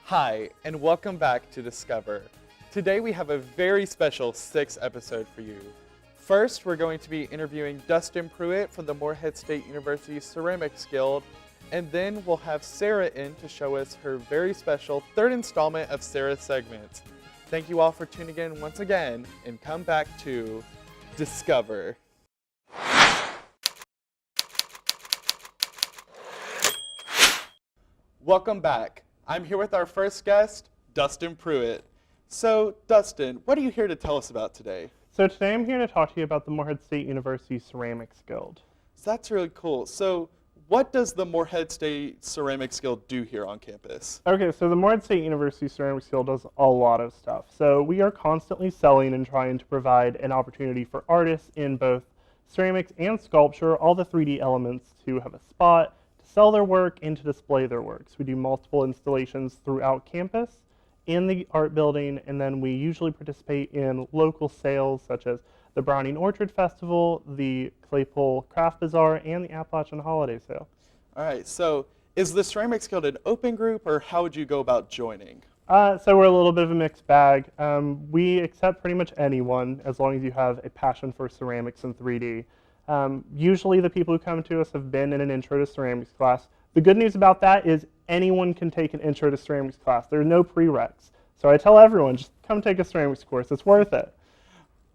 Hi, and welcome back to Discover. Today we have a very special 6th episode for you. First, we're going to be interviewing Dustin Pruitt from the Morehead State University Ceramics Guild, and then we'll have Sarah in to show us her very special 3rd installment of Sarah's segments. Thank you all for tuning in once again, and come back to Discover. Welcome back. I'm here with our first guest, Dustin Pruitt. So, Dustin, what are you here to tell us about today? So today I'm here to talk to you about the Morehead State University Ceramics Guild. So that's really cool. So what does the Morehead State Ceramics Guild do here on campus? Okay, so the Morehead State University Ceramics Guild does a lot of stuff. So we are constantly selling and trying to provide an opportunity for artists in both ceramics and sculpture, all the 3D elements, to have a spot, to sell their work, and to display their works. We do multiple installations throughout campus, in the art building, and then we usually participate in local sales such as the Browning Orchard Festival, the Claypole Craft Bazaar, and the Appalachian Holiday Sale. All right, so is the Ceramics Guild an open group, or how would you go about joining? So we're a little bit of a mixed bag. We accept pretty much anyone as long as you have a passion for ceramics and 3D. Usually the people who come to us have been in an intro to ceramics class. The good news about that is anyone can take an intro to ceramics class. There are no prereqs. So I tell everyone, just come take a ceramics course. It's worth it.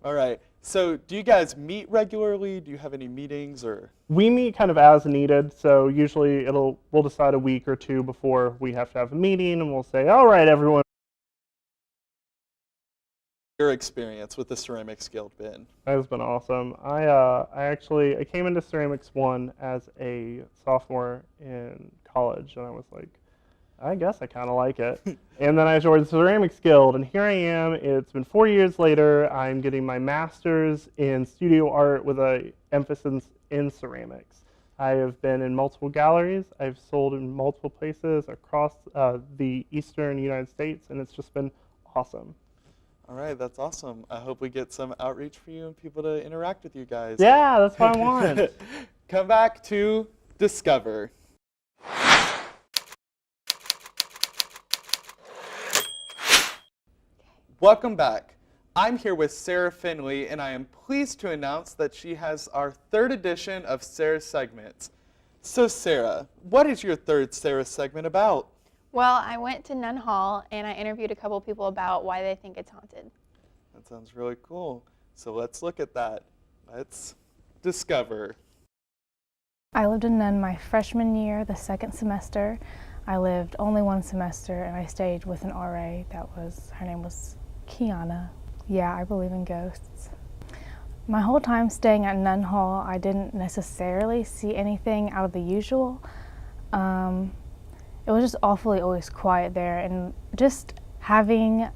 All right. So do you guys meet regularly? Do you have any meetings or? We meet kind of as needed. So usually we'll decide a week or two before we have to have a meeting, and we'll say, all right, everyone. Your experience with the Ceramics Guild been? That has been awesome. I came into Ceramics 1 as a sophomore in college, and I was like, I guess I kind of like it. And then I joined the Ceramics Guild, and here I am. It's been 4 years later. I'm getting my master's in studio art with an emphasis in ceramics. I have been in multiple galleries. I've sold in multiple places across the eastern United States, and it's just been awesome. All right, that's awesome. I hope we get some outreach for you and people to interact with you guys. Yeah, that's what I want. Come back to Discover. Welcome back. I'm here with Sarah Finley, and I am pleased to announce that she has our 3rd edition of Sarah's segments. So Sarah, what is your 3rd Sarah segment about? Well, I went to Nunn Hall and I interviewed a couple people about why they think it's haunted. That sounds really cool. So let's look at that. Let's discover. I lived in Nunn my freshman year, the 2nd semester. I lived only 1 semester and I stayed with an RA her name was Kiana. Yeah, I believe in ghosts. My whole time staying at Nunn Hall, I didn't necessarily see anything out of the usual. It was just awfully always quiet there, and just being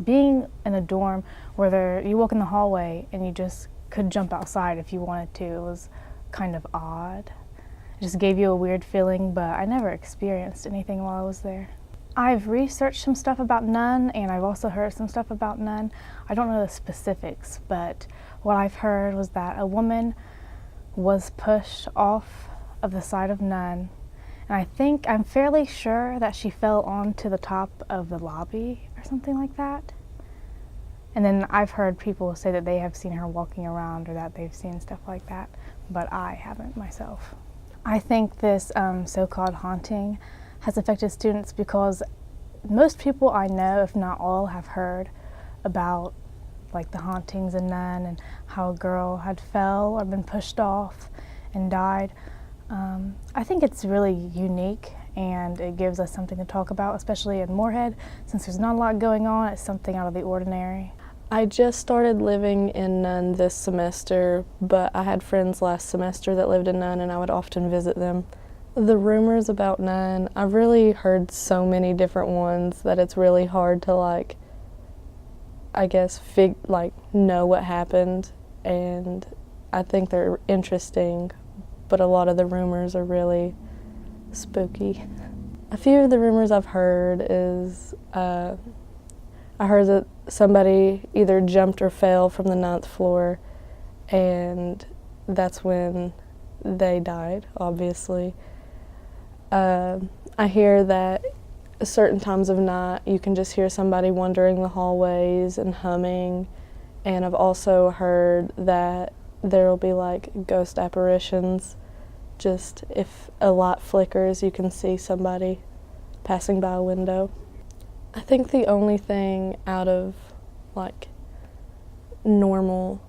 in a dorm where you walk in the hallway and you just could jump outside if you wanted to. It was kind of odd. It just gave you a weird feeling, but I never experienced anything while I was there. I've researched some stuff about Nunn, and I've also heard some stuff about Nunn. I don't know the specifics, but what I've heard was that a woman was pushed off of the side of Nunn, and I'm fairly sure that she fell onto the top of the lobby or something like that. And then I've heard people say that they have seen her walking around or that they've seen stuff like that, but I haven't myself. I think this so-called haunting has affected students because most people I know, if not all, have heard about like the hauntings in Nunn and how a girl had fell or been pushed off and died. I think it's really unique, and it gives us something to talk about, especially in Morehead. Since there's not a lot going on, it's something out of the ordinary. I just started living in Nunn this semester, but I had friends last semester that lived in Nunn, and I would often visit them. The rumors about Nunn, I've really heard so many different ones that it's really hard to know what happened, and I think they're interesting, but a lot of the rumors are really spooky. A few of the rumors I've heard is I heard that somebody either jumped or fell from the 9th floor, and that's when they died, obviously. I hear that certain times of night you can just hear somebody wandering the hallways and humming. And I've also heard that there will be like ghost apparitions. Just if a light flickers, you can see somebody passing by a window. I think the only thing out of like normal,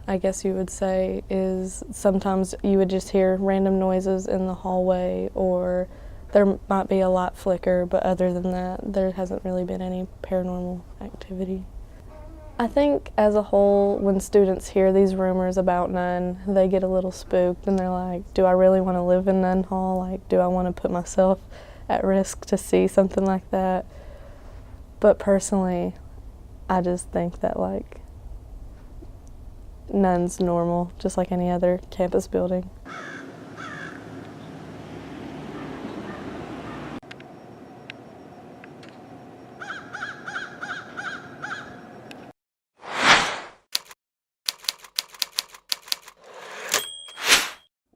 I guess you would say, is sometimes you would just hear random noises in the hallway, or there might be a light flicker, but other than that, there hasn't really been any paranormal activity. I think as a whole, when students hear these rumors about Nunn, they get a little spooked and they're like, do I really want to live in Nunn Hall? Like, do I want to put myself at risk to see something like that? But personally, I just think that like Nunn's normal, just like any other campus building.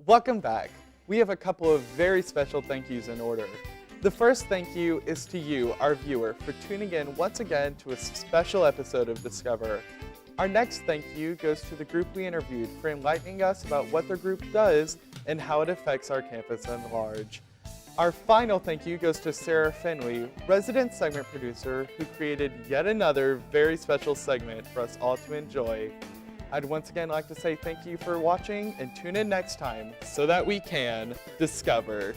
Welcome back. We have a couple of very special thank yous in order. The first thank you is to you, our viewer, for tuning in once again to a special episode of Discover. Our next thank you goes to the group we interviewed for enlightening us about what their group does and how it affects our campus at large. Our final thank you goes to Sarah Fenley, resident segment producer, who created yet another very special segment for us all to enjoy. I'd once again like to say thank you for watching and tune in next time so that we can discover.